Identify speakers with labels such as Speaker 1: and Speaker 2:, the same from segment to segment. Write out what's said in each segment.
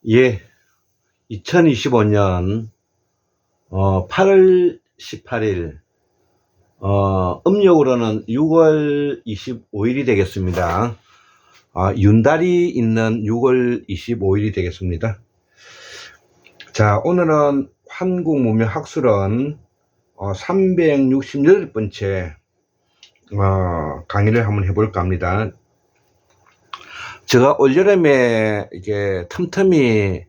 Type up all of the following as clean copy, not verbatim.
Speaker 1: 예, 2025년 8월 18일 음력으로는 6월 25일이 되겠습니다. 윤달이 있는 6월 25일이 되겠습니다. 자, 오늘은 한국문명학술은 368번째 강의를 한번 해볼까 합니다. 제가 올여름에 이게 틈틈이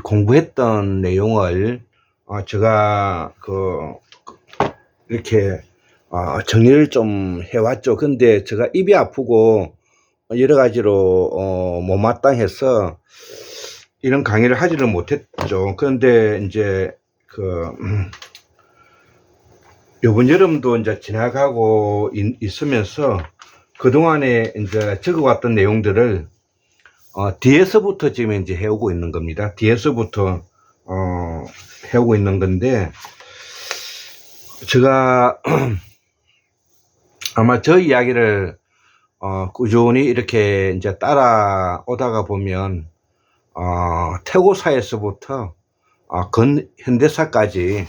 Speaker 1: 공부했던 내용을 제가 이렇게 정리를 좀 해왔죠. 근데 제가 입이 아프고 여러 가지로 못마땅해서 이런 강의를 하지를 못했죠. 그런데 이제 요번 여름도 이제 지나가고 있으면서 그동안에 이제 적어왔던 내용들을 뒤에서부터 지금 이제 해오고 있는 겁니다. 뒤에서부터 해오고 있는 건데, 제가 아마 저 이야기를 꾸준히 이렇게 이제 따라오다가 보면 태고사에서부터 근현대사까지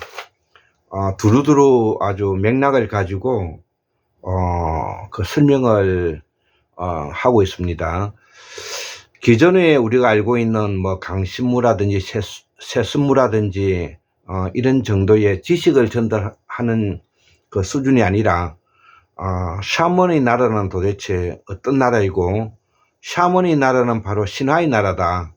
Speaker 1: 두루두루 아주 맥락을 가지고 그 설명을 하고 있습니다. 기존에 우리가 알고 있는 뭐 강신무라든지 세습무라든지 이런 정도의 지식을 전달하는 그 수준이 아니라 샤먼의 나라는 도대체 어떤 나라이고, 샤먼의 나라는 바로 신화의 나라다,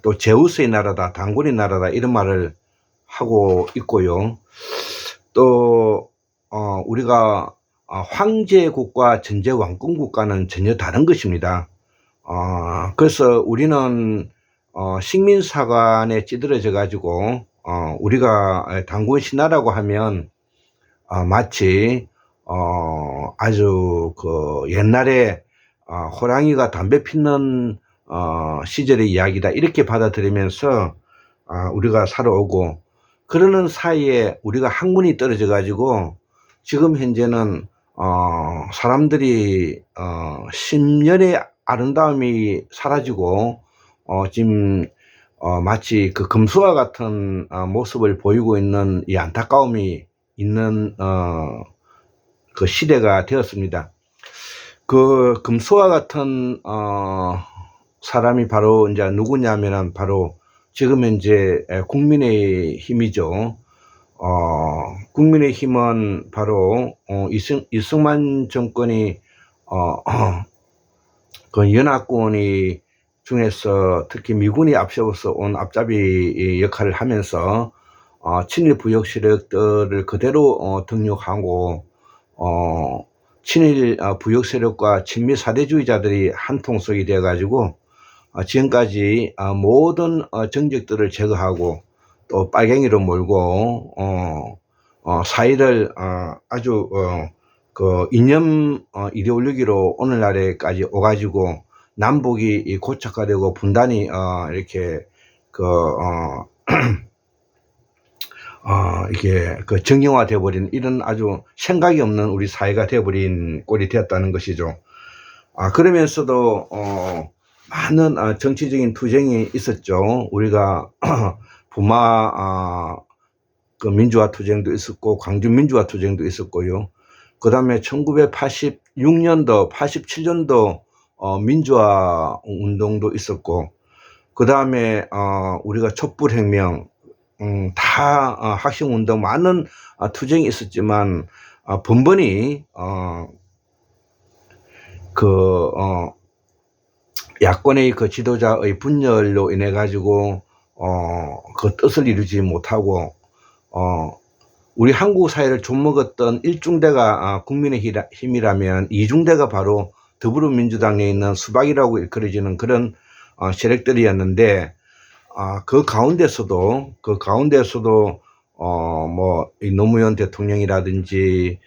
Speaker 1: 또 제우스의 나라다, 단군의 나라다, 이런 말을 하고 있고요. 또 우리가 황제국과 전제왕권국가는 전혀 다른 것입니다. 그래서 우리는 식민사관에 찌들어져 가지고 우리가 단군 신화라고 하면 마치 아주 그 옛날에 호랑이가 담배 피는 시절의 이야기다, 이렇게 받아들이면서 우리가 살아오고, 그러는 사이에 우리가 학문이 떨어져 가지고 지금 현재는 사람들이 10년의 아름다움이 사라지고 지금 마치 그 금수와 같은 모습을 보이고 있는 이 안타까움이 있는 그 시대가 되었습니다. 그 금수와 같은 사람이 바로 이제 누구냐면은 바로 지금 현재 국민의힘이죠. 국민의힘은 바로 이승만 정권이 그 연합군이 중에서 특히 미군이 앞세워서 온 앞잡이 역할을 하면서 친일 부역 세력들을 그대로 등용하고 친일 부역 세력과 친미 사대주의자들이 한통속이 되어 가지고 지금까지 모든 정적들을 제거하고 또 빨갱이로 몰고 사회를 아주 그 이념 이데올로기로 오늘날에까지 오가지고 남북이 고착화되고 분단이 이렇게 이게 정형화되어 버린, 이런 아주 생각이 없는 우리 사회가 되어 버린 꼴이 되었다는 것이죠. 그러면서도 많은 정치적인 투쟁이 있었죠. 우리가 부마 그 민주화 투쟁도 있었고, 광주 민주화 투쟁도 있었고요. 그 다음에 1986년도, 87년도 민주화 운동도 있었고, 그 다음에 우리가 촛불혁명, 다 학생운동, 많은 투쟁이 있었지만 번번이 야권의 그 지도자의 분열로 인해 가지고 그 뜻을 이루지 못하고 우리 한국 사회를 좀먹었던 1중대가 국민의힘이라면 2중대가 바로 더불어민주당에 있는 수박이라고 일컬어지는 그런 세력들이었는데, 그 가운데서도 뭐 노무현 대통령이라든지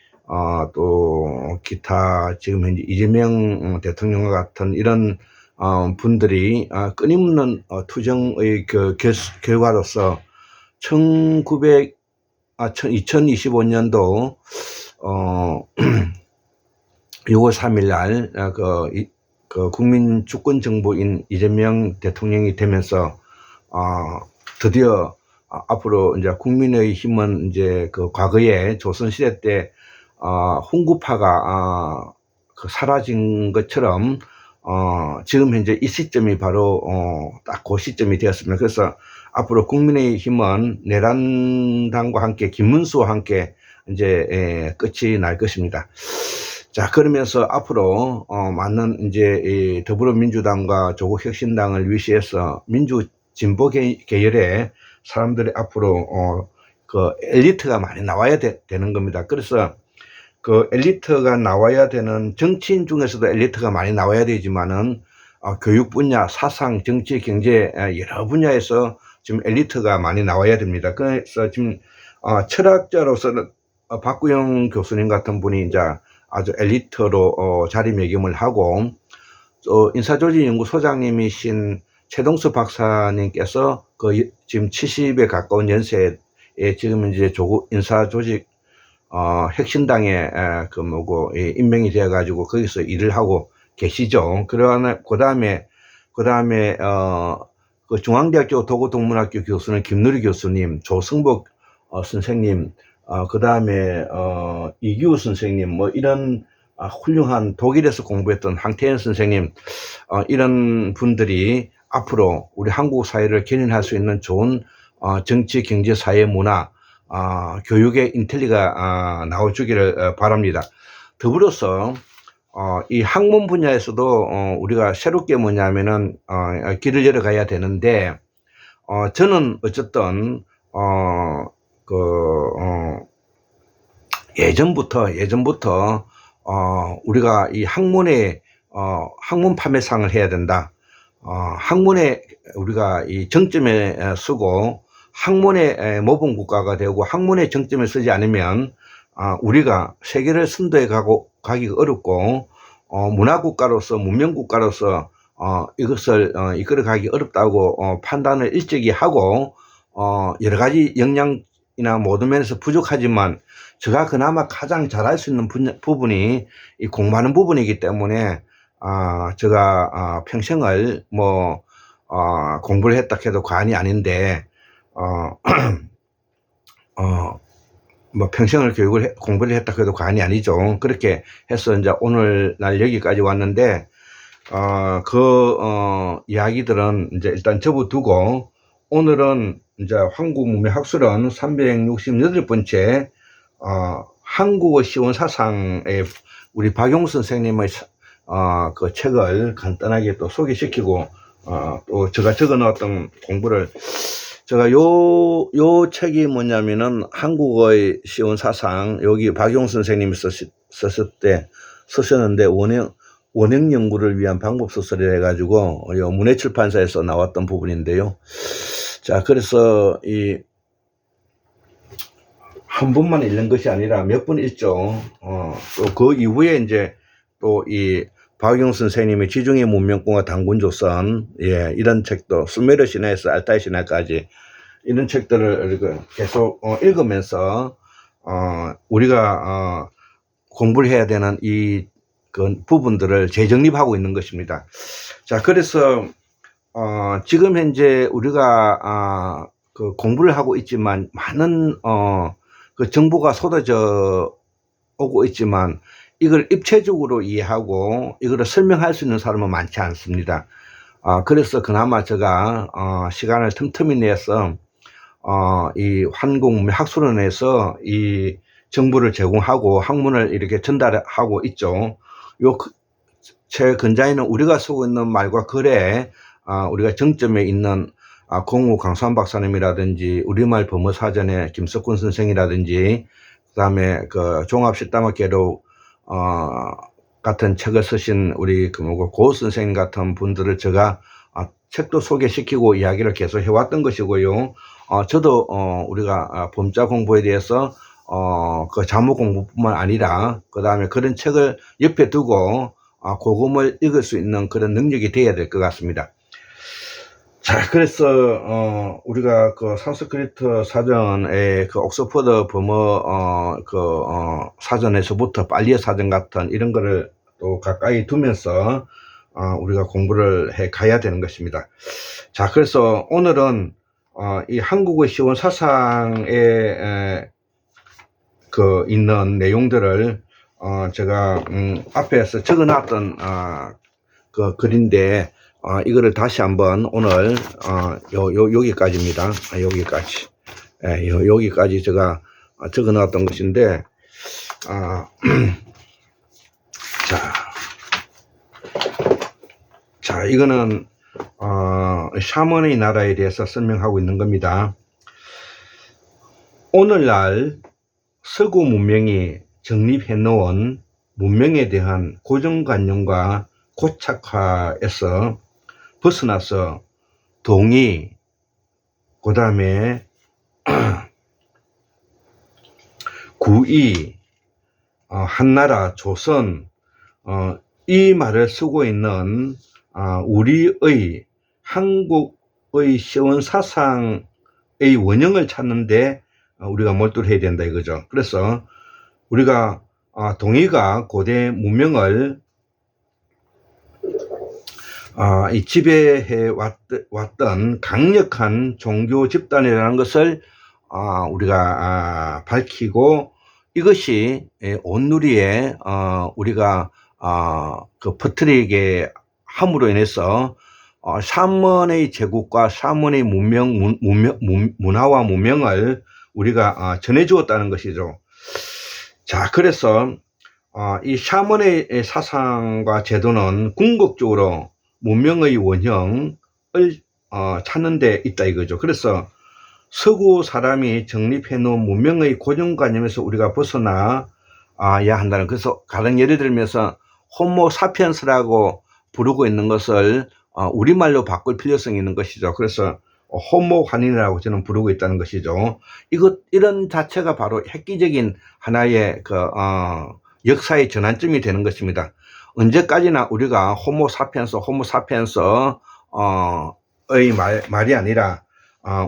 Speaker 1: 또 기타 지금 현재 이재명 대통령과 같은 이런 분들이 끊임없는 투쟁의 그 결과로서 2025년도 6월 3일 날 그 국민 주권 정부인 이재명 대통령이 되면서 드디어 앞으로 이제 국민의힘은 이제 그 과거에 조선시대 때 훈구파가 그 사라진 것처럼 지금 현재 이 시점이 바로 딱 그 시점이 되었습니다. 그래서 앞으로 국민의힘은 내란당과 함께 김문수와 함께 이제 끝이 날 것입니다. 자, 그러면서 앞으로 많은 이제 이 더불어민주당과 조국혁신당을 위시해서 민주진보 계열의 사람들이 앞으로 그 엘리트가 많이 나와야 되는 겁니다. 그래서 그 엘리트가 나와야 되는, 정치인 중에서도 엘리트가 많이 나와야 되지만은 교육 분야, 사상, 정치, 경제 여러 분야에서 지금 엘리트가 많이 나와야 됩니다. 그래서 지금 철학자로서는 박구영 교수님 같은 분이 이제 아주 엘리트로 자리매김을 하고, 인사조직연구소장님이신 최동수 박사님께서 지금 70에 가까운 연세에 지금 이제 조국 인사조직 혁신당에 임명이 되어 가지고 거기서 일을 하고 계시죠. 그러나 그 다음에 그 중앙대학교 도고동문학교 교수는 김누리 교수님, 조승복 선생님, 그 다음에 이규우 선생님, 뭐 이런 훌륭한 독일에서 공부했던 황태현 선생님, 이런 분들이 앞으로 우리 한국 사회를 견인할 수 있는 좋은 정치, 경제, 사회, 문화, 교육의 인텔리가 나와주기를 바랍니다. 더불어서 이 학문 분야에서도 우리가 새롭게 뭐냐면은 길을 열어가야 되는데, 저는 어쨌든 예전부터 우리가 이 학문에 학문 판매상을 해야 된다. 학문에 우리가 이 정점에 쓰고 학문의 모범 국가가 되고 학문의 정점에 쓰지 않으면 우리가 세계를 선도해 가기가 어렵고 문화국가로서 문명국가로서 이것을 이끌어가기 어렵다고 판단을 일찍이 하고, 여러 가지 역량이나 모든 면에서 부족하지만 제가 그나마 가장 잘할 수 있는 부분이 이 공부하는 부분이기 때문에 제가 평생을 뭐 공부를 했다 해도 과언이 아닌데, 뭐 평생을 공부를 했다 해도 과언이 아니죠. 그렇게 해서 이제 오늘날 여기까지 왔는데, 이야기들은 이제 일단 접어두고, 오늘은 이제 한국문명학술은 368번째 한국어 시원 사상의 우리 박용수 선생님의 그 책을 간단하게 또 소개시키고, 또 제가 적어 놓았던 공부를, 제가 요 책이 뭐냐면은 한국어의 시원 사상, 여기 박용수 선생님이 쓰셨는데 원형 연구를 위한 방법 소설을 해가지고 문해출판사에서 나왔던 부분인데요. 자, 그래서 한 번만 읽는 것이 아니라 몇 번 읽죠. 또 그 이후에 이제 또 이 박용수 선생님의 지중해 문명권과 단군조선, 이런 책도, 수메르 신화에서 알타이 신화까지 이런 책들을 계속 읽으면서 우리가 공부를 해야 되는 그 부분들을 재정립하고 있는 것입니다. 자, 그래서 지금 현재 우리가 그 공부를 하고 있지만 많은 그 정보가 쏟아져 오고 있지만 이걸 입체적으로 이해하고 이걸 설명할 수 있는 사람은 많지 않습니다. 그래서 그나마 제가 시간을 틈틈이 내서 이 한국문명학술원에서 이 정보를 제공하고 학문을 이렇게 전달하고 있죠. 제 근자에는 우리가 쓰고 있는 말과 글에 우리가 정점에 있는 공우 강수환 박사님이라든지 우리말 범어사전의 김석훈 선생이라든지, 그 다음에 그 종합실담학계로 같은 책을 쓰신 우리 고 선생님 같은 분들을 제가 책도 소개시키고 이야기를 계속 해왔던 것이고요. 저도 우리가 범자 공부에 대해서 그 자무 공부뿐만 아니라 그 다음에 그런 책을 옆에 두고 고금을 읽을 수 있는 그런 능력이 되어야 될 것 같습니다. 자, 그래서 우리가 그 산스크리트 사전의 그 옥스퍼드 범어 사전에서부터 빨리의 사전 같은 이런 거를 또 가까이 두면서 우리가 공부를 해 가야 되는 것입니다. 자, 그래서 오늘은 이 한국의 시원 사상에 있는 내용들을 제가 앞에서 적어놨던 그 글인데 이거를 다시 한번 오늘 여기까지입니다. 여기까지. 여기까지 제가 적어놨던 것인데 자, 이거는 샤먼의 나라에 대해서 설명하고 있는 겁니다. 오늘날 서구 문명이 정립해 놓은 문명에 대한 고정관념과 고착화에서 벗어나서 동의, 그 다음에 구이, 한나라, 조선, 이 말을 쓰고 있는 우리의 한국의 시원 사상의 원형을 찾는데 우리가 몰두를 해야 된다 이거죠. 그래서 우리가 동의가 고대 문명을 이 지배해 왔던 강력한 종교 집단이라는 것을 우리가 밝히고 이것이 온누리에 우리가 퍼뜨리게 함으로 인해서 샤먼의 제국과 샤먼의 문화와 문명을 우리가 전해주었다는 것이죠. 자, 그래서 이 샤먼의 사상과 제도는 궁극적으로 문명의 원형을 찾는 데 있다 이거죠. 그래서 서구 사람이 정립해 놓은 문명의 고정관념에서 우리가 벗어나야 한다는, 그래서 가령 예를 들면서 호모 사피엔스라고 부르고 있는 것을 우리말로 바꿀 필요성이 있는 것이죠. 그래서 호모 환인이라고 저는 부르고 있다는 것이죠. 이런 자체가 바로 획기적인 하나의 역사의 전환점이 되는 것입니다. 언제까지나 우리가 호모 사피엔스의 말이 아니라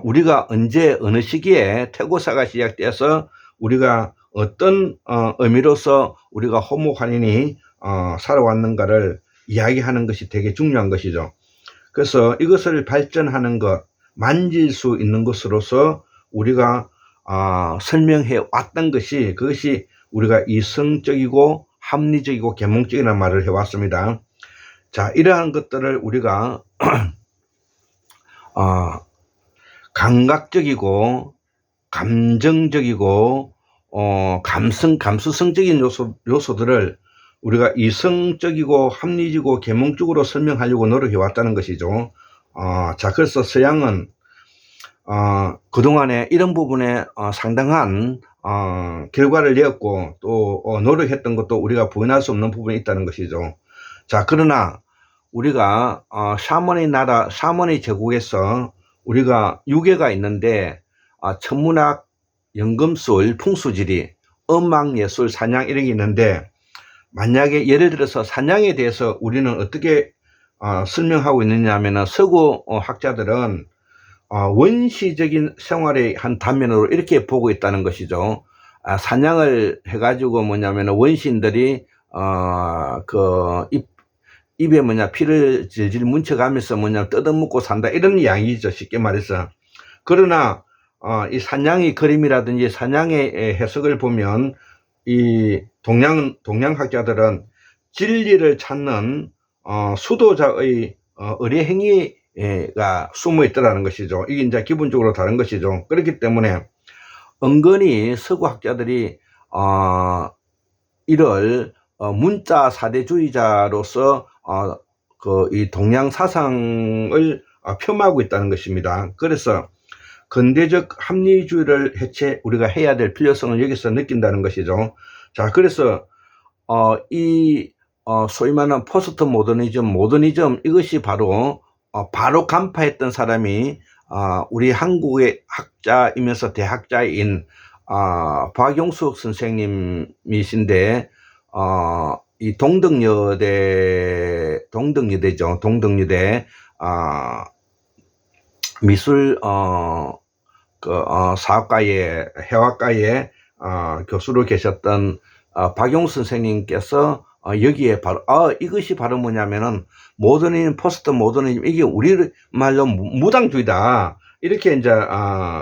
Speaker 1: 우리가 언제 어느 시기에 태고사가 시작돼서 우리가 어떤 의미로서 우리가 호모 환인이 살아왔는가를 이야기하는 것이 되게 중요한 것이죠. 그래서 이것을 발전하는 것, 만질 수 있는 것으로서 우리가 설명해 왔던 것이, 그것이 우리가 이성적이고 합리적이고 계몽적이라는 말을 해왔습니다. 자, 이러한 것들을 우리가 감각적이고 감정적이고 감수성적인 요소들을 우리가 이성적이고 합리적이고 계몽적으로 설명하려고 노력해 왔다는 것이죠. 자, 그래서 서양은 그동안에 이런 부분에 상당한 결과를 내었고 또 노력했던 것도 우리가 부인할 수 없는 부분이 있다는 것이죠. 자, 그러나 우리가 샤먼의 나라, 샤먼의 제국에서 우리가 유괴가 있는데 천문학, 연금술, 풍수지리, 음악예술, 사냥 이런 게 있는데, 만약에 예를 들어서 사냥에 대해서 우리는 어떻게 설명하고 있느냐 하면 서구 학자들은 원시적인 생활의 한 단면으로 이렇게 보고 있다는 것이죠. 사냥을 해가지고 뭐냐면 원시인들이 입에 피를 질질 뭉쳐가면서 뜯어먹고 산다 이런 이야기죠, 쉽게 말해서. 그러나 이 사냥의 그림이라든지 사냥의 해석을 보면 이 동양학자들은 진리를 찾는 수도자의 의례행위가 숨어 있더라는 것이죠. 이게 이제 기본적으로 다른 것이죠. 그렇기 때문에 은근히 서구 학자들이 이를 문자 사대주의자로서 이 동양 사상을 폄하하고 있다는 것입니다. 그래서 근대적 합리주의를 우리가 해야 될 필요성을 여기서 느낀다는 것이죠. 자, 그래서 소위 말하는 포스트 모더니즘 이것이 바로 간파했던 사람이 우리 한국의 학자이면서 대학자인 박용숙 선생님이신데, 이 동덕여대죠. 동덕여대 미술 사학과의 해화과의 교수로 계셨던 박용숙 선생님께서 여기에 바로 이것이 바로 뭐냐면은 모더니즘, 포스트 모더니즘, 이게 우리 말로 무당주의다 이렇게 이제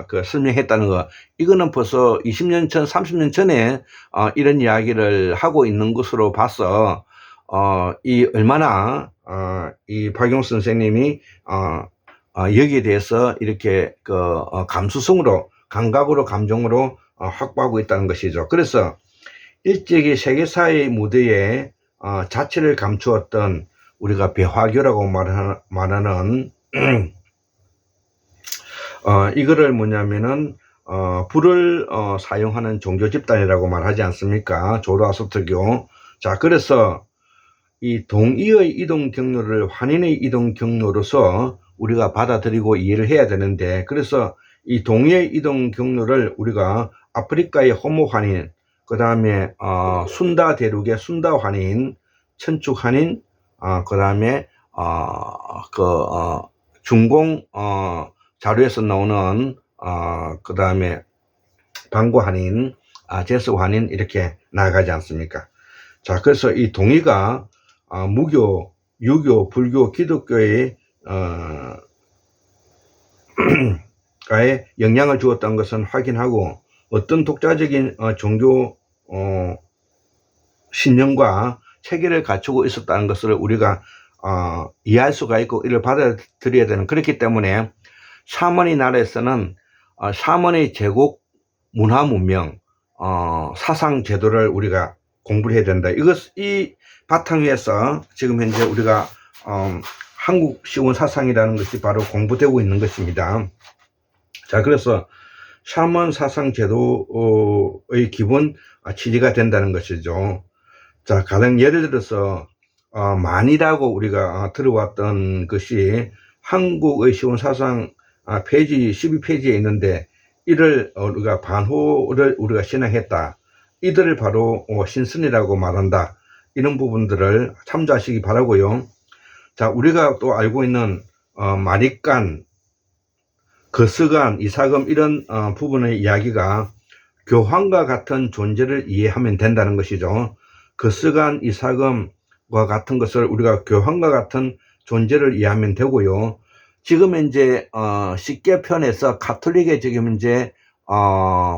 Speaker 1: 그 설명했다는 거. 이거는 벌써 20년 전, 30년 전에 이런 이야기를 하고 있는 것으로 봐서 이 얼마나 이 박용수 선생님이 여기에 대해서 이렇게 감수성으로, 감각으로, 감정으로 확보하고 있다는 것이죠. 그래서 일찍이 세계사의 무대에 자체를 감추었던 우리가 배화교라고 말하는 이거를 뭐냐면은 불을 사용하는 종교 집단이라고 말하지 않습니까? 조로아스터교. 자, 그래서 이 동의의 이동 경로를 환인의 이동 경로로서 우리가 받아들이고 이해를 해야 되는데, 그래서 이 동의의 이동 경로를 우리가 아프리카의 호모 환인, 그 다음에 순다 대륙의 순다 환인, 천축 환인, 그 다음에 중공 자료에서 나오는 그 다음에 방고 환인, 제스 환인, 이렇게 나아가지 않습니까? 자, 그래서 이 동의가 무교, 유교, 불교, 기독교의 가에 영향을 주었다는 것은 확인하고, 어떤 독자적인 종교 신념과 체계를 갖추고 있었다는 것을 우리가 이해할 수가 있고 이를 받아들여야 되는, 그렇기 때문에 샤먼의 나라에서는 샤먼의 제국 문화 문명 사상 제도를 우리가 공부를 해야 된다. 이 바탕 위에서 지금 현재 우리가 한국 시원 사상이라는 것이 바로 공부되고 있는 것입니다. 자, 그래서 샤먼 사상 제도의 기본 취지가 된다는 것이죠. 자, 가령 예를 들어서 만이라고 우리가 들어왔던 것이 한국의 시원 사상 페이지 12페이지에 있는데, 이를 우리가 반호를 우리가 신앙했다, 이들을 바로 신선이라고 말한다, 이런 부분들을 참조하시기 바라고요. 자, 우리가 또 알고 있는 마립간, 거스간, 이사금, 이런 부분의 이야기가 교황과 같은 존재를 이해하면 된다는 것이죠. 거스간, 이사금과 같은 것을 우리가 교황과 같은 존재를 이해하면 되고요. 지금 이제 쉽게 표현해서 가톨릭의 지금 이제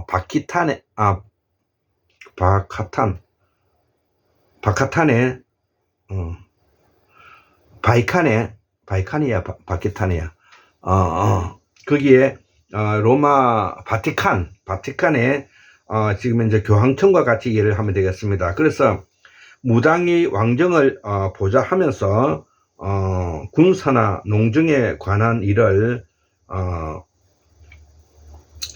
Speaker 1: 바카탄에 바이칸이야, 바키탄이야. 거기에 로마 바티칸에 지금 이제 교황청과 같이 이해를 하면 되겠습니다. 그래서 무당이 왕정을 보좌하면서 군사나 농정에 관한 일을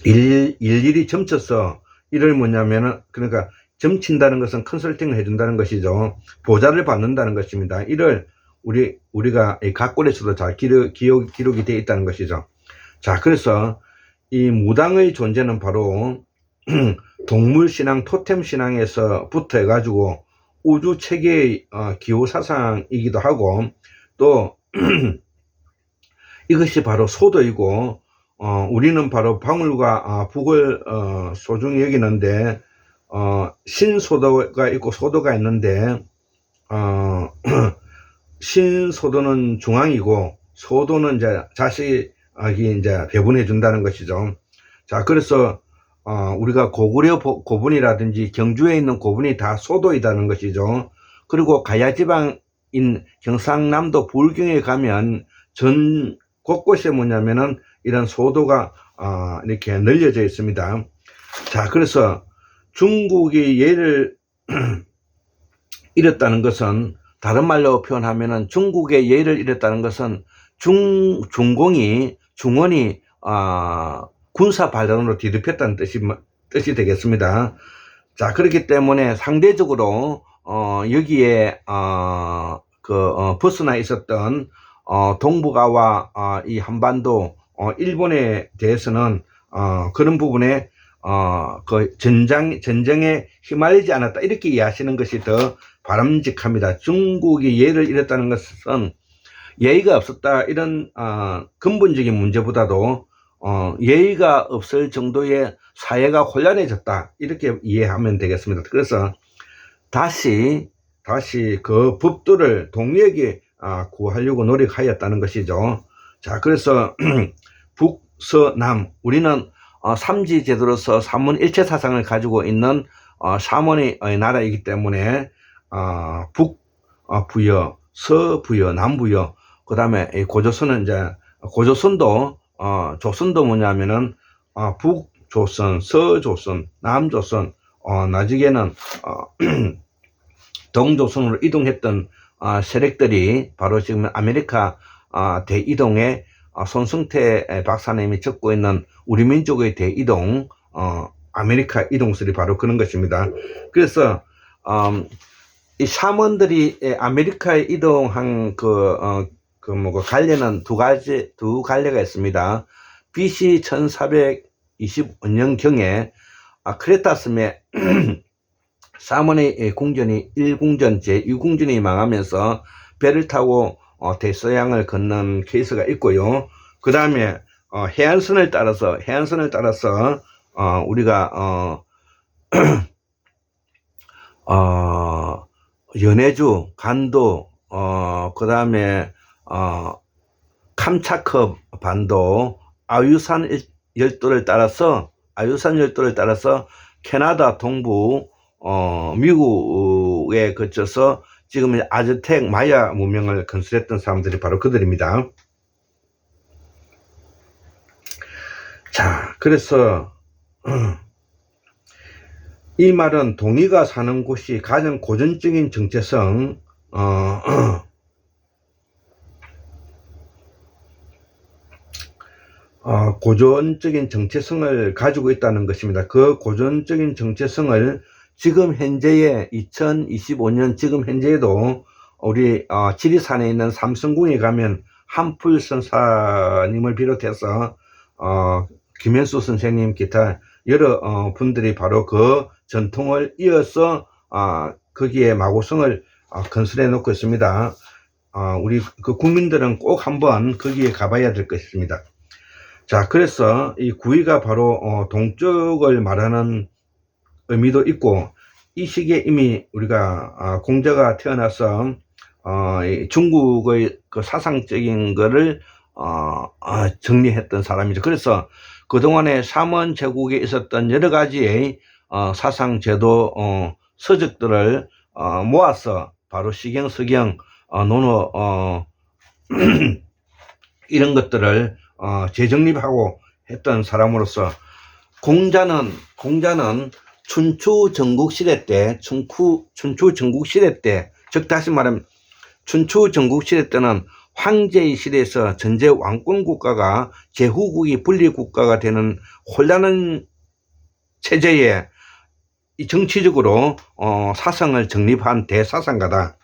Speaker 1: 일일이 점쳐서, 이를 뭐냐면은, 그러니까 점친다는 것은 컨설팅을 해준다는 것이죠. 보좌를 받는다는 것입니다. 이를 우리가 이 각골에서도 잘 기록이 되어 있다는 것이죠. 자, 그래서 이 무당의 존재는 바로 동물신앙, 토템신앙에서부터 해가지고 우주 체계의 기호 사상이기도 하고, 또 이것이 바로 소도이고, 우리는 바로 방울과 북을 소중히 여기는데, 신소도가 있고 소도가 있는데, 신소도는 중앙이고 소도는 이제 자식이 이제 배분해 준다는 것이죠. 자, 그래서 우리가 고구려 고분이라든지 경주에 있는 고분이 다 소도이다는 것이죠. 그리고 가야지방인 경상남도 불경에 가면 전 곳곳에 뭐냐면은 이런 소도가 이렇게 널려져 있습니다. 자, 그래서 중국이 예를 잃었다는 것은, 다른 말로 표현하면은 중국의 예를 잃었다는 것은 중원이 군사 발전으로 뒤덮였다는 뜻이 되겠습니다. 자, 그렇기 때문에 상대적으로 여기에 벗어나 있었던 동북아와 이 한반도, 일본에 대해서는 그런 부분에 그 전쟁에 휘말리지 않았다, 이렇게 이해하시는 것이 더 바람직합니다. 중국이 예를 잃었다는 것은 예의가 없었다, 이런 근본적인 문제보다도 예의가 없을 정도의 사회가 혼란해졌다, 이렇게 이해하면 되겠습니다. 그래서 다시 다시 그 법도를 동일하게 구하려고 노력하였다는 것이죠. 자, 그래서 북서남, 우리는 삼지 제도로서 삼문일체 사상을 가지고 있는 삼원의 나라이기 때문에 북부여, 서부여, 남부여, 그 다음에 고조선은 이제 고조선도 조선도 뭐냐면은 북조선, 서조선, 남조선, 나중에는 동조선으로 이동했던 세력들이 바로 지금 아메리카 대이동에 손승태 박사님이 적고 있는 우리 민족의 대이동, 아메리카 이동설이 바로 그런 것입니다. 그래서 이 샤먼들이 아메리카에 이동한 갈래는 두 갈래가 있습니다. BC 1425년경에 크레타스에 사먼의 궁전이 1궁전 제2궁전이 망하면서 배를 타고 대서양을 건넌 케이스가 있고요. 그 다음에 해안선을 따라서 우리가 연해주, 간도, 그 다음에 캄차크 반도, 아유산 열도를 따라서 캐나다 동부 미국에 거쳐서 지금 아즈텍 마야 문명을 건설했던 사람들이 바로 그들입니다. 자, 그래서 이 말은 동이가 사는 곳이 가장 고전적인 정체성, 고전적인 정체성을 가지고 있다는 것입니다. 그 고전적인 정체성을 지금 현재의 2025년 지금 현재에도 우리 지리산에 있는 삼성궁에 가면 한풀 선사님을 비롯해서 김현수 선생님 기타 여러 분들이 바로 그 전통을 이어서 거기에 마고성을 건설해 놓고 있습니다. 우리 그 국민들은 꼭 한번 거기에 가봐야 될 것입니다. 자, 그래서 이 구이가 바로 동쪽을 말하는 의미도 있고, 이 시기에 이미 우리가 공자가 태어나서 중국의 그 사상적인 거를 정리했던 사람이죠. 그래서 그동안에 삼원 제국에 있었던 여러 가지의 사상 제도 서적들을 모아서 바로 시경, 서경, 논어 이런 것들을 재정립하고 했던 사람으로서 공자는 춘추 전국시대 때, 즉 다시 말하면 춘추 전국시대 때는 황제의 시대에서 전제 왕권 국가가 제후국이 분리국가가 되는 혼란한 체제에 정치적으로 사상을 정립한 대사상가다.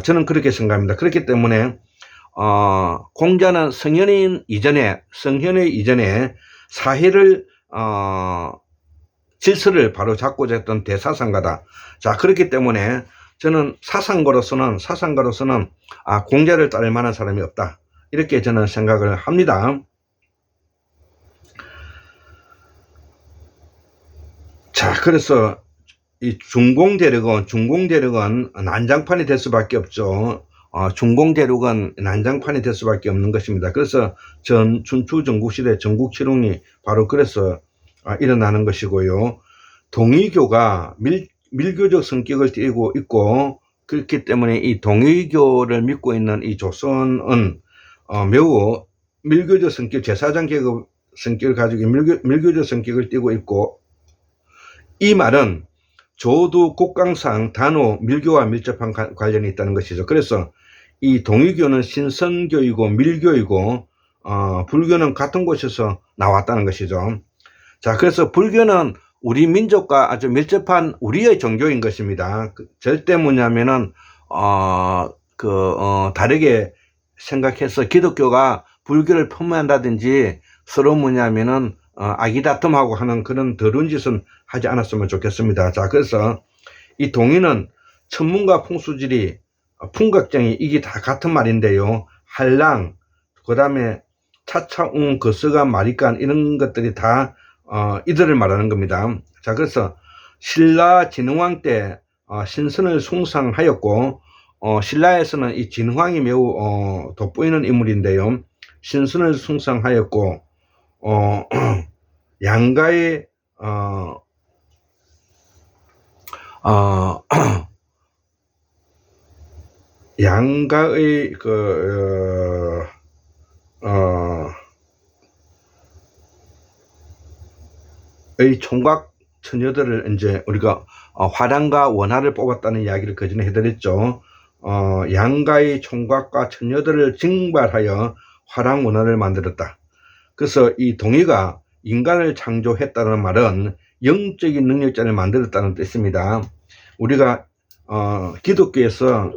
Speaker 1: 저는 그렇게 생각합니다. 그렇기 때문에 공자는 성현의 이전에 사회를 질서를 바로 잡고자 했던 대사상가다. 자, 그렇기 때문에 저는 사상가로서는 공자를 따를 만한 사람이 없다. 이렇게 저는 생각을 합니다. 자, 그래서 이 중공대륙은 난장판이 될 수밖에 없죠. 중공대륙은 난장판이 될 수밖에 없는 것입니다. 그래서 춘추 전국시대 전국칠홍이 바로 그래서 일어나는 것이고요. 동의교가 밀교적 성격을 띠고 있고, 그렇기 때문에 이 동의교를 믿고 있는 이 조선은 매우 밀교적 성격, 제사장 계급 성격을 가지고 밀교적 성격을 띠고 있고, 이 말은 조두 국강상 단호 밀교와 밀접한 관련이 있다는 것이죠. 그래서 이 동의교는 신선교이고 밀교이고 불교는 같은 곳에서 나왔다는 것이죠. 자, 그래서 불교는 우리 민족과 아주 밀접한 우리의 종교인 것입니다. 절대 뭐냐면은 다르게 생각해서 기독교가 불교를 폄훼한다든지 서로 뭐냐면은 아기다툼하고 하는 그런 더러운 짓은 하지 않았으면 좋겠습니다. 자, 그래서 이 동의는 천문과 풍수지리, 풍각정이 이게 다 같은 말인데요. 한랑, 그 다음에 차차웅, 거서간, 마리간 이런 것들이 다 이들을 말하는 겁니다. 자, 그래서 신라 진흥왕 때 신선을 숭상하였고, 신라에서는 이 진황이 매우 돋보이는 인물인데요. 신선을 숭상하였고, 양가의 양가의 의 총각 처녀들을 이제 우리가 화랑과 원하를 뽑았다는 이야기를 그전에 해드렸죠. 양가의 총각과 처녀들을 징발하여 화랑 원화를 만들었다. 그래서 이 동의가 인간을 창조했다는 말은 영적인 능력자를 만들었다는 뜻입니다. 우리가 기독교에서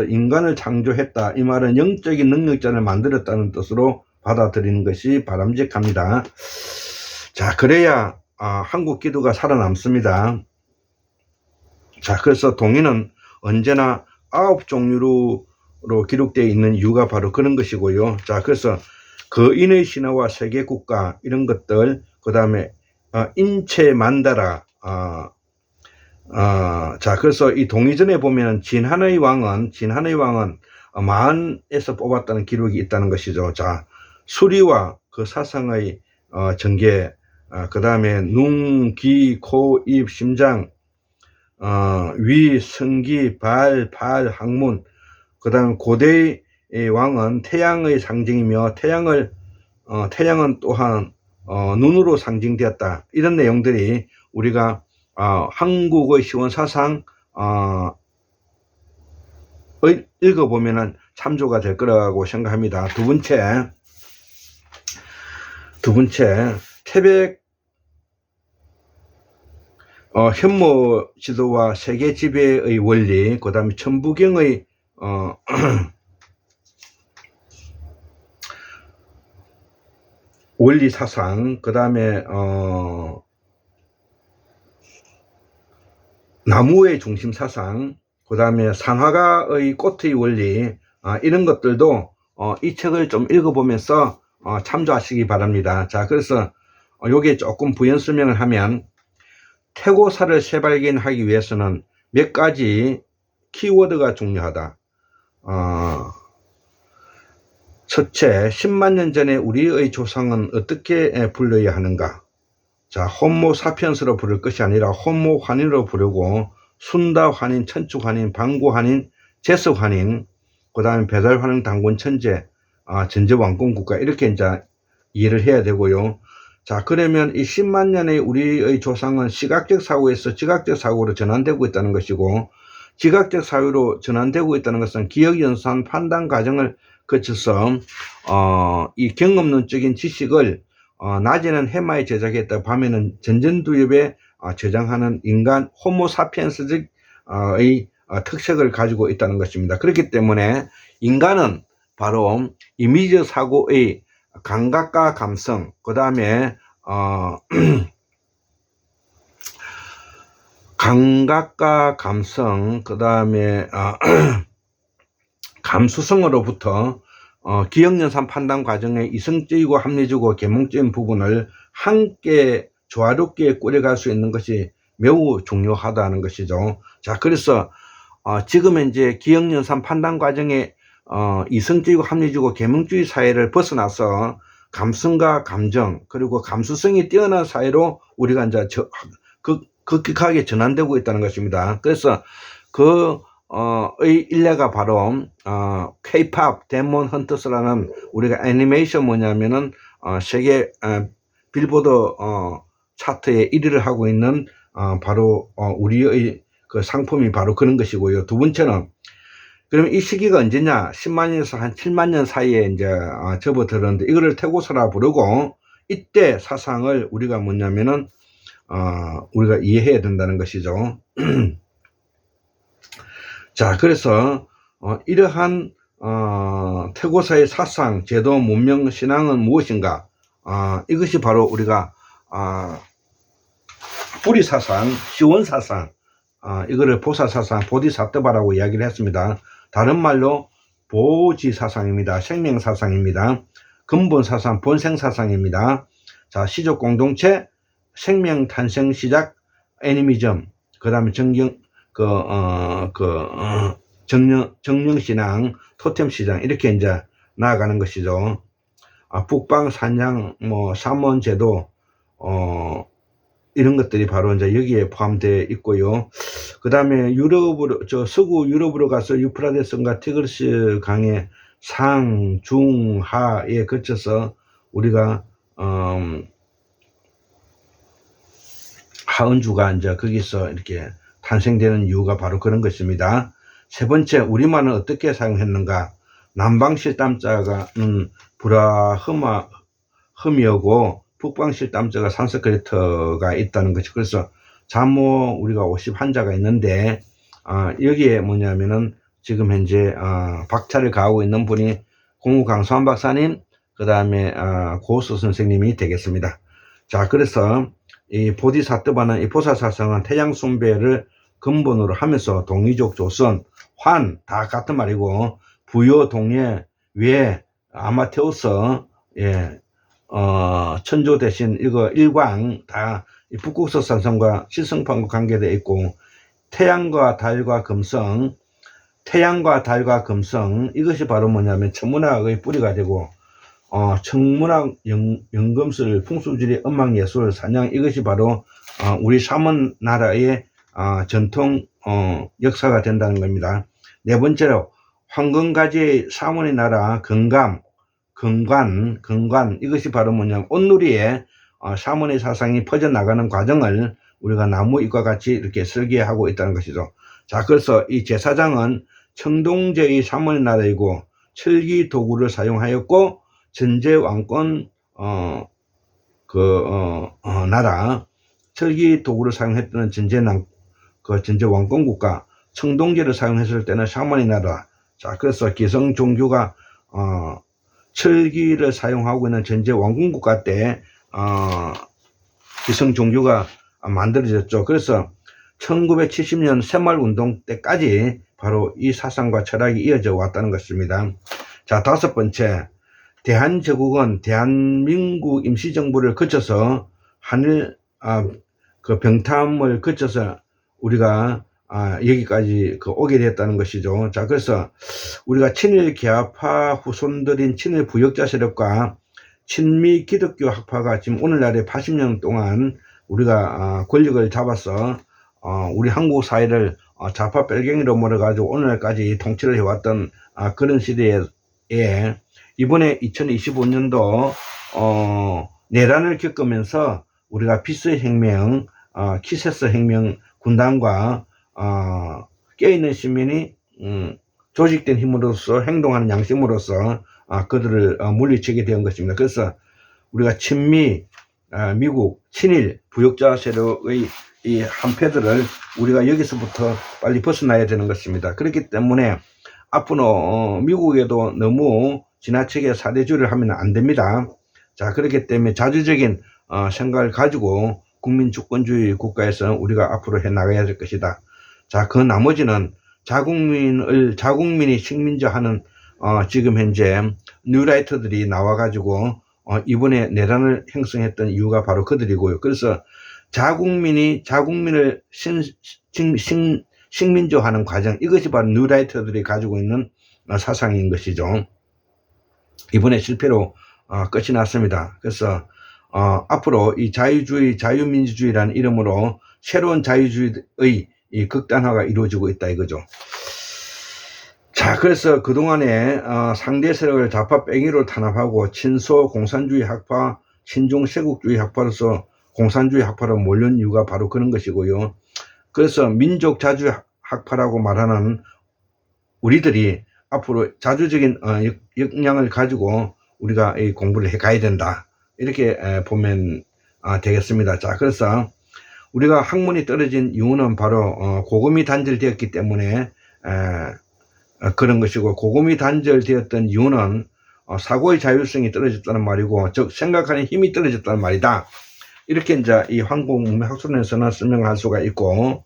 Speaker 1: 인간을 창조했다, 이 말은 영적인 능력자를 만들었다는 뜻으로 받아들이는 것이 바람직합니다. 자, 그래야 한국 기도가 살아남습니다. 자, 그래서 동의는 언제나 9종류로 기록되어 있는 이유가 바로 그런 것이고요. 자, 그래서 거인의 신화와 세계 국가 이런 것들, 그 다음에 인체 만다라. 자, 그래서 이 동의전에 보면 진한의 왕은 마흔에서 뽑았다는 기록이 있다는 것이죠. 자, 수리와 그 사상의 전개, 그 다음에 눈, 귀, 코, 입, 심장, 위, 성기, 발, 학문, 그 다음에 고대의 왕은 태양의 상징이며 태양은 또한 눈으로 상징되었다. 이런 내용들이 우리가 한국의 시원사상 읽어보면 참조가 될 거라고 생각합니다. 두 번째 태백 현모 지도와 세계 지배의 원리, 그 다음에 천부경의 원리 사상, 그 다음에 나무의 중심 사상, 그 다음에 산화가의 꽃의 원리, 이런 것들도 이 책을 좀 읽어보면서 참조하시기 바랍니다. 자, 그래서 요게 조금 부연 설명을 하면, 태고사를 재발견하기 위해서는 몇 가지 키워드가 중요하다. 첫째, 10만 년 전에 우리의 조상은 어떻게 불러야 하는가? 자, 호모 사피엔스로 부를 것이 아니라 호모 환인으로 부르고, 순다 환인, 천축 환인, 방구 환인, 제스 환인, 그 다음에 배달 환인, 당군 천재, 전제 왕권 국가, 이렇게 이제 이해를 해야 되고요. 자, 그러면 이 10만 년의 우리의 조상은 시각적 사고에서 지각적 사고로 전환되고 있다는 것이고, 지각적 사고로 전환되고 있다는 것은 기억 연산 판단 과정을 거쳐서 이 경험론적인 지식을 낮에는 해마에 제작했다, 밤에는 전전두엽에 저장하는 인간 호모사피엔스적의 특색을 가지고 있다는 것입니다. 그렇기 때문에 인간은 바로 이미지 사고의 감각과 감성, 그 다음에 감각과 감성, 그 다음에 감수성으로부터 기억연산 판단 과정의 이성적이고 합리적이고 계몽적인 부분을 함께 조화롭게 꾸려갈 수 있는 것이 매우 중요하다는 것이죠. 자, 그래서 지금 이제 기억연산 판단 과정에 이성적이고 합리적이고 계몽주의 사회를 벗어나서 감성과 감정, 그리고 감수성이 뛰어난 사회로 우리가 이제 급격하게 전환되고 있다는 것입니다. 그래서 의 일례가 바로 K-pop 데몬 헌터스라는, 우리가 애니메이션 뭐냐면은 세계 빌보드 차트에 1위를 하고 있는 바로 우리의 그 상품이 바로 그런 것이고요. 두 번째는, 그러면 이 시기가 언제냐? 10만 년에서 한 7만 년 사이에 이제 접어들었는데, 이거를 태고사라 부르고, 이때 사상을 우리가 뭐냐면은 우리가 이해해야 된다는 것이죠. 자, 그래서 이러한 태고사의 사상, 제도, 문명, 신앙은 무엇인가? 이것이 바로 우리가 뿌리사상, 시원사상, 이거를 보사사상, 보디사트바라고 이야기를 했습니다. 다른 말로 보지사상입니다. 생명사상입니다. 근본사상, 본생사상입니다. 자, 시족공동체, 생명탄생 시작, 애니미즘, 그 다음에 정령신앙, 토템시장, 이렇게 이제 나아가는 것이죠. 북방, 산양, 삼원제도, 이런 것들이 바로 이제 여기에 포함되어 있고요. 그 다음에 서구 유럽으로 가서 유프라데스과 티그리스 강의 상, 중, 하에 거쳐서 우리가, 하은주가 이제 거기서 이렇게 탄생되는 이유가 바로 그런 것입니다. 세 번째, 우리말은 어떻게 사용했는가? 남방실담자가는 브라흐마흠이었고, 북방실담자가 산스크리트가 있다는 것이. 그래서 잠모 우리가 51자가 있는데, 여기에 뭐냐면은 지금 현재 박차를 가하고 있는 분이 공우 강수환 박사님, 그 다음에 고수 선생님이 되겠습니다. 자, 그래서 이 보디사트바는 이 보사사성은 태양숭배를 근본으로 하면서 동이족, 조선, 환 다 같은 말이고, 부여, 동예, 외, 아마테우스, 천조 대신 이거 일광 다 북극석산성과 시성판과 관계되어 있고, 태양과 달과 금성 이것이 바로 뭐냐면 천문학의 뿌리가 되고, 천문학, 연금술, 풍수지리, 음악예술, 산양, 이것이 바로 우리 삼원 나라의 전통 역사가 된다는 겁니다. 네 번째로 황금가지의 삼원의 나라 건관, 이것이 바로 뭐냐면 온누리에 삼원의 사상이 퍼져나가는 과정을 우리가 나무잎과 같이 이렇게 설계하고 있다는 것이죠. 자, 그래서 이 제사장은 청동제의 삼원의 나라이고, 철기 도구를 사용하였고, 전제 왕권 나라, 철기 도구를 사용했던 전제 왕권 국가, 청동제를 사용했을 때는 샤먼의 나라. 자, 그래서 기성 종교가 철기를 사용하고 있는 전제 왕권 국가 때 기성 종교가 만들어졌죠. 그래서 1970년 새마을운동 때까지 바로 이 사상과 철학이 이어져 왔다는 것입니다. 자, 다섯 번째, 대한제국은 대한민국 임시정부를 거쳐서 병탐을 거쳐서 우리가 여기까지 오게 됐다는 것이죠. 자, 그래서 우리가 친일 계합파 후손들인 친일 부역자 세력과 친미 기독교 학파가 지금 오늘날에 80년 동안 우리가 권력을 잡아서 우리 한국 사회를 좌파 뺄갱이로 몰아가지고 오늘날까지 통치를 해왔던 그런 시대에 이번에 2025년도 내란을 겪으면서 우리가 비스 혁명, 키세스 혁명 군단과 깨어있는 시민이 조직된 힘으로서 행동하는 양심으로서 그들을 물리치게 된 것입니다. 그래서 우리가 친미, 미국, 친일, 부역자 세력의 이 한패들을 우리가 여기서부터 빨리 벗어나야 되는 것입니다. 그렇기 때문에 앞으로 미국에도 너무 지나치게 사대주의를 하면 안 됩니다. 자, 그렇기 때문에 자주적인 생각을 가지고 국민주권주의 국가에서 우리가 앞으로 해 나가야 될 것이다. 자, 그 나머지는 자국민이 식민지하는 지금 현재 뉴라이터들이 나와가지고 이번에 내란을 형성했던 이유가 바로 그들이고요. 그래서 자국민을 식민지화하는 과정, 이것이 바로 뉴라이터들이 가지고 있는 사상인 것이죠. 이번에 실패로 끝이 났습니다. 그래서 앞으로 이 자유주의, 자유민주주의라는 이름으로 새로운 자유주의의 이 극단화가 이루어지고 있다 이거죠. 자, 그래서 그동안에 상대 세력을 좌파 뺑이로 탄압하고 친소 공산주의 학파, 친중 세국주의 학파로서 공산주의 학파로 몰린 이유가 바로 그런 것이고요. 그래서 민족 자주 학파라고 말하는 우리들이 앞으로 자주적인 역량을 가지고 우리가 이 공부를 해 가야 된다, 이렇게 보면 되겠습니다. 자, 그래서 우리가 학문이 떨어진 이유는 바로 고금이 단절되었기 때문에 그런 것이고, 고금이 단절되었던 이유는 사고의 자율성이 떨어졌다는 말이고, 즉 생각하는 힘이 떨어졌다는 말이다. 이렇게 이제 이 한국문명학술론에서는 설명을 할 수가 있고,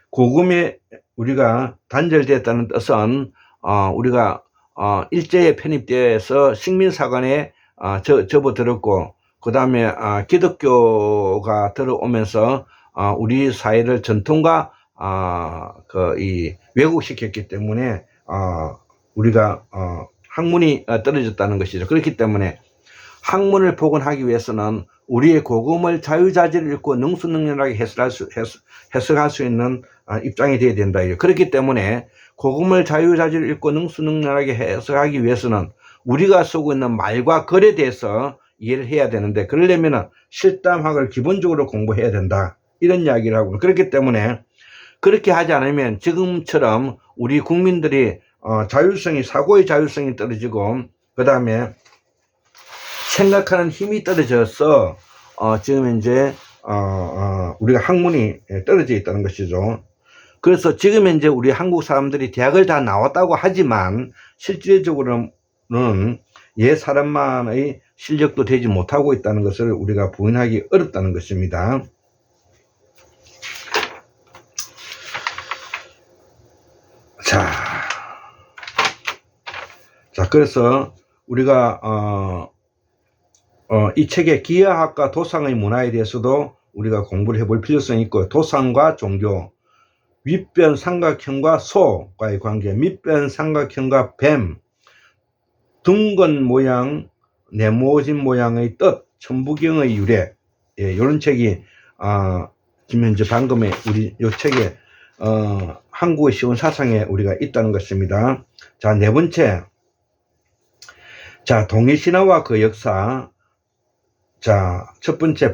Speaker 1: 고금이 우리가 단절되었다는 뜻은 우리가 일제에 편입돼서 식민사관에 접어들었고, 그 다음에 기독교가 들어오면서 우리 사회를 전통과 이 왜곡시켰기 때문에 우리가 학문이 떨어졌다는 것이죠. 그렇기 때문에 학문을 복원하기 위해서는 우리의 고금을 자유자재를 읽고 능수능란하게 해석할 수 있는 입장이 되어야 된다. 그렇기 때문에 고금을 자유자재를 읽고 능수능란하게 해석하기 위해서는 우리가 쓰고 있는 말과 글에 대해서 이해를 해야 되는데, 그러려면 실담학을 기본적으로 공부해야 된다, 이런 이야기를 하고, 그렇기 때문에 그렇게 하지 않으면 지금처럼 우리 국민들이 사고의 자율성이 떨어지고, 그 다음에 생각하는 힘이 떨어져서 지금 이제 우리가 학문이 떨어져 있다는 것이죠. 그래서 지금 이제 우리 한국 사람들이 대학을 다 나왔다고 하지만 실질적으로는 사람만의 실력도 되지 못하고 있다는 것을 우리가 부인하기 어렵다는 것입니다. 자, 그래서 우리가 이 책의 기하학과 도상의 문화에 대해서도 우리가 공부를 해볼 필요성이 있고, 도상과 종교, 윗변 삼각형과 소과의 관계, 밑변 삼각형과 뱀, 둥근 모양, 네모진 모양의 뜻, 천부경의 유래, 이런 책이 지금 현재 방금의 우리 이 책에 한국의 시온 사상에 우리가 있다는 것입니다. 자, 네 번째, 자, 동해신화와 그 역사. 자, 첫 번째,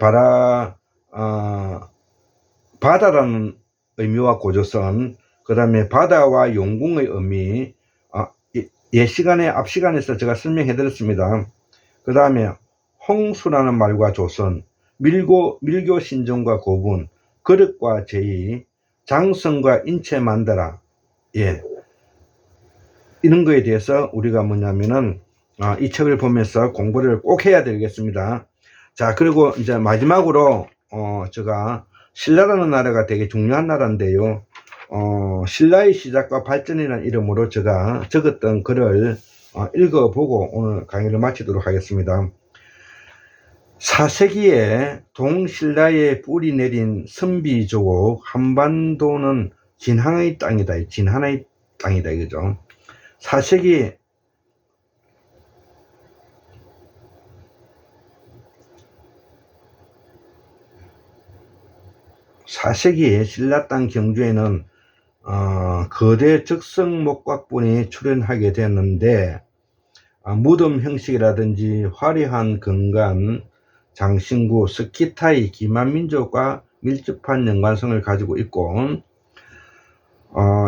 Speaker 1: 바다라는 의미와 고조선, 그 다음에 바다와 용궁의 의미, 앞 시간에서 제가 설명해 드렸습니다. 그 다음에 홍수라는 말과 조선, 밀교 신정과 고분, 그릇과 제의, 장성과 인체 만드라, 이런 거에 대해서 우리가 뭐냐면은 이 책을 보면서 공부를 꼭 해야 되겠습니다. 자, 그리고 이제 마지막으로 제가 신라라는 나라가 되게 중요한 나라인데요. 신라의 시작과 발전이라는 이름으로 제가 적었던 글을 읽어보고 오늘 강의를 마치도록 하겠습니다. 4세기에 동신라에 뿌리 내린 선비조국, 한반도는 진한의 땅이다. 진한의 땅이다, 이거죠. 4세기 신라 땅 경주에는 거대 적성 목각분이 출현하게 되었는데, 무덤 형식이라든지 화려한 건간, 장신구, 스키타이, 기만민족과 밀접한 연관성을 가지고 있고,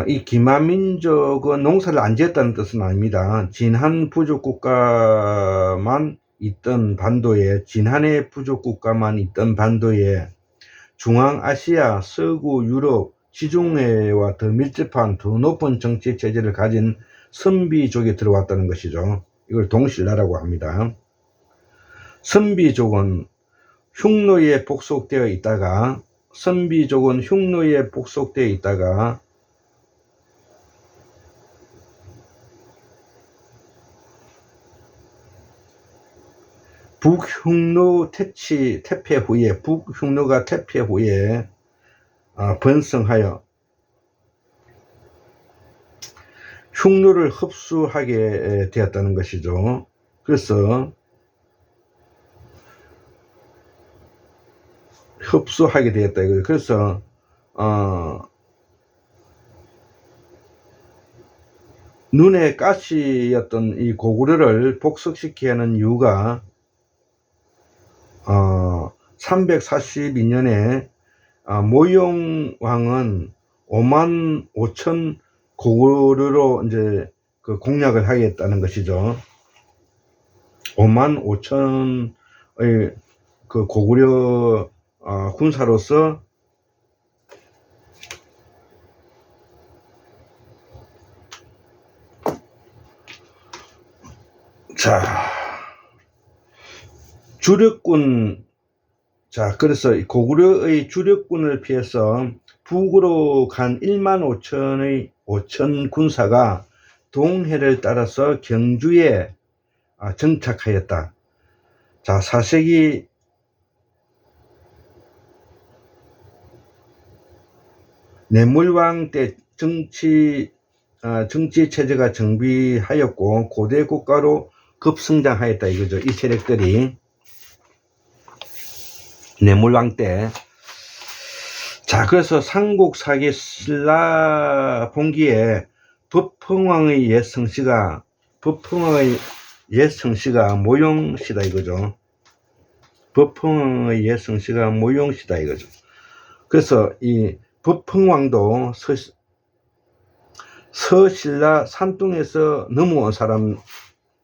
Speaker 1: 이 기만민족은 농사를 안 지었다는 뜻은 아닙니다. 진한 부족국가만 있던 반도에, 진한의 부족국가만 있던 반도에 중앙아시아, 서구 유럽, 지중해와 더 밀접한 더 높은 정치 체제를 가진 선비족이 들어왔다는 것이죠. 이걸 동신라라고 합니다. 선비족은 흉노에 복속되어 있다가 북흉노가 퇴폐 후에 번성하여 흉노를 흡수하게 되었다는 것이죠. 그래서 흡수하게 되었다. 그래서 눈에 가시였던 이 고구려를 복속시켜야 하는 이유가 342년에 모용왕은 5만 5천 고구려로 이제 그 공략을 하겠다는 것이죠. 5만 5천의 그 고구려 군사로서 주력군, 그래서 고구려의 주력군을 피해서 북으로 간 1만 5천 군사가 동해를 따라서 경주에 정착하였다. 자, 4세기 내물왕 때 정치 체제가 정비하였고 고대 국가로 급성장하였다 이거죠. 이 세력들이 내물왕 때. 자, 그래서 삼국사기 신라 봉기에 법흥왕의 옛 성씨가 모용씨다 이거죠. 법흥왕의 옛 성씨가 모용씨다 이거죠. 그래서 이 법흥왕도 서신라 산둥에서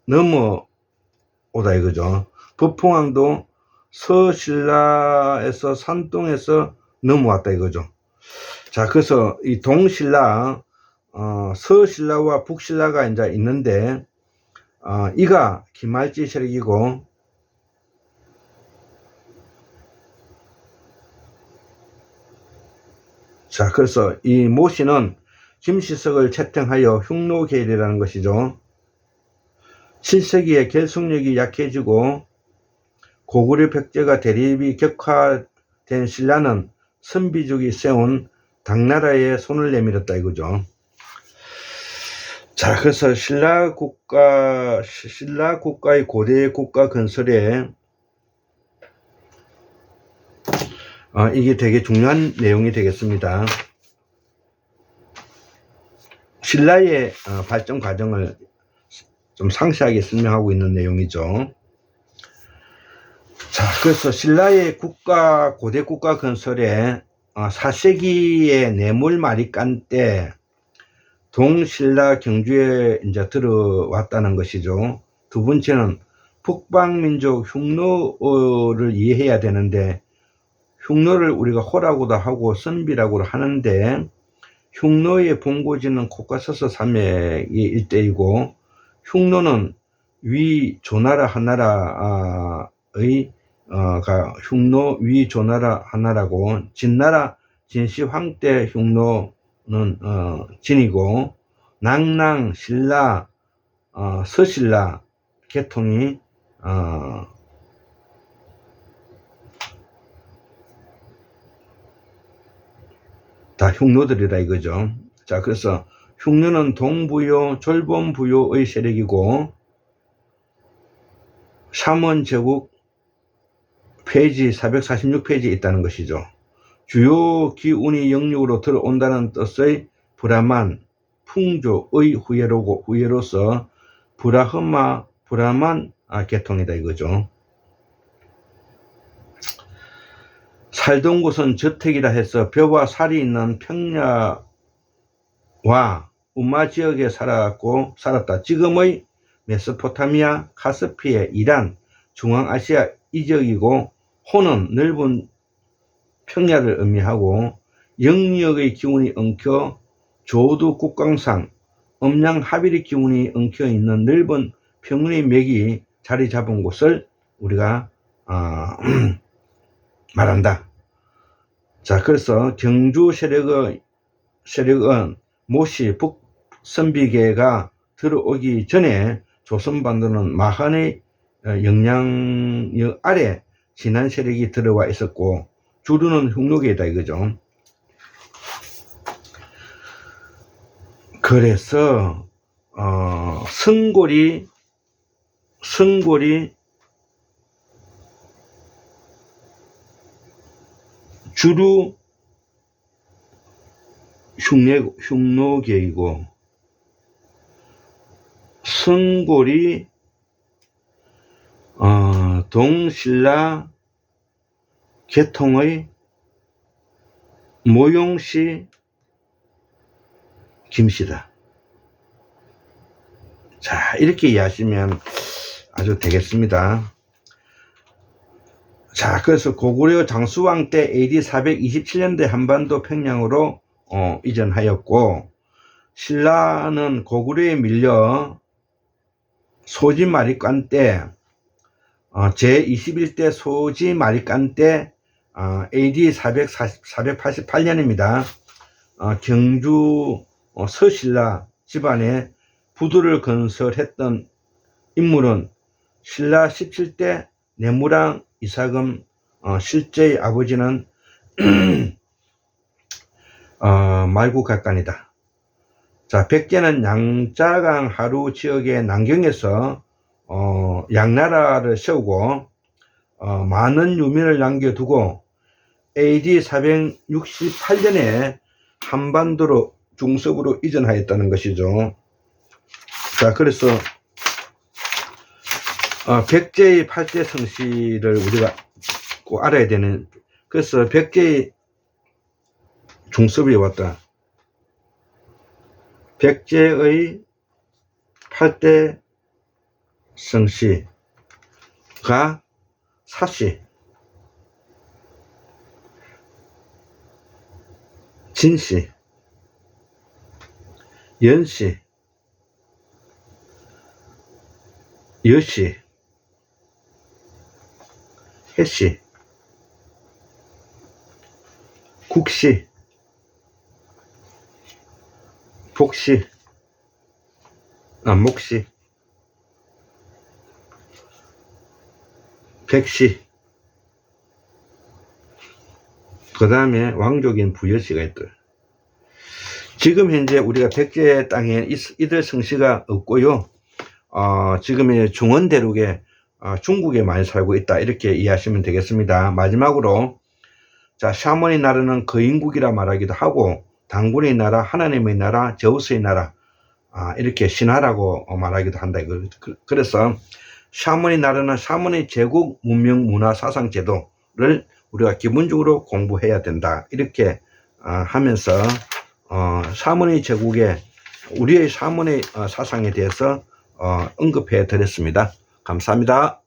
Speaker 1: 넘어오다 이거죠. 법흥왕도 서신라에서 산둥에서 넘어왔다 이거죠. 자, 그래서 이 동신라, 서신라와 북신라가 이제 있는데, 이가 기말지 세력이고, 자, 그래서 이 모씨는 김시석을 채택하여 흉노계열이라는 것이죠. 7세기에 결속력이 약해지고 고구려 백제가 대립이 격화된 신라는 선비족이 세운 당나라에 손을 내밀었다 이거죠. 자, 그래서 신라 국가의 고대 국가 건설에 이게 되게 중요한 내용이 되겠습니다. 신라의 발전 과정을 좀 상세하게 설명하고 있는 내용이죠. 자, 그래서 신라의 고대 국가 건설에 4세기에 내물말이 깐 때 동신라 경주에 이제 들어왔다는 것이죠. 두 번째는 북방민족 흉노를 이해해야 되는데, 흉노를 우리가 호라고도 하고 선비라고 하는데, 흉노의 본고지는 코카서스 산맥이 일대이고, 흉노는 위 조나라 하나라의 흉노 위 조나라 하나라고, 진나라 진시 황때 흉노는 진이고, 낭랑 신라 서신라 계통이 다 흉노들이다 이거죠. 자, 그래서 흉노는 동부요 졸본부요의 세력이고, 샤먼 제국 페이지 446페이지에 있다는 것이죠. 주요 기운이 영역으로 들어온다는 뜻의 브라만, 풍조의 후예로서 브라만 계통이다 이거죠. 살던 곳은 저택이라 해서 벼와 살이 있는 평야와 우마 지역에 살았다. 지금의 메소포타미아, 카스피해, 이란, 중앙아시아 이 지역이고, 호는 넓은 평야를 의미하고, 영역의 기운이 엉켜 조두 국강상, 음양 하비리 기운이 엉켜 있는 넓은 평원의 맥이 자리 잡은 곳을 우리가 말한다. 자, 그래서 경주 세력은 모씨 북선비계가 들어오기 전에 조선반도는 마한의 영향력 아래 진한 세력이 들어와 있었고, 주류는 흉노계다 이거죠. 그래서 성골이 주류 흉노계이고, 성골이 동신라 계통의 모용씨 김씨다. 자, 이렇게 이해하시면 아주 되겠습니다. 자, 그래서 고구려 장수왕 때 AD 427년대 한반도 평양으로 이전하였고, 신라는 고구려에 밀려 소지마리깐 때 제21대 소지마리깐 때 AD 488년입니다. 경주 서신라 집안에 부두를 건설했던 인물은 신라 17대 내무랑 이사금, 실제의 아버지는 말국각간이다. 자, 백제는 양자강 하류 지역의 남경에서 양나라를 세우고 많은 유민을 남겨두고 AD 468년에 한반도로 중섭으로 이전하였다는 것이죠. 자, 그래서 백제의 8대 성씨를 우리가 꼭 알아야 되는, 그래서 백제의 중섭이 왔다. 백제의 8대 성씨가 사씨, 진씨, 연씨, 여씨, 해씨, 국씨, 복씨, 목씨, 백씨, 그 다음에 왕족인 부여씨가 있다. 지금 현재 우리가 백제 땅에 이들 성씨가 없고요. 지금의 중원대륙에 중국에 많이 살고 있다, 이렇게 이해하시면 되겠습니다. 마지막으로, 자, 샤먼의 나라는 거인국이라 말하기도 하고 당군의 나라, 하나님의 나라, 제우스의 나라, 이렇게 신화라고 말하기도 한다. 그래서 샤먼의 나라는 샤먼의 제국 문명, 문화, 사상, 제도를 우리가 기본적으로 공부해야 된다, 이렇게 하면서 샤먼의 제국의 우리의 샤먼의 사상에 대해서 언급해 드렸습니다. 감사합니다.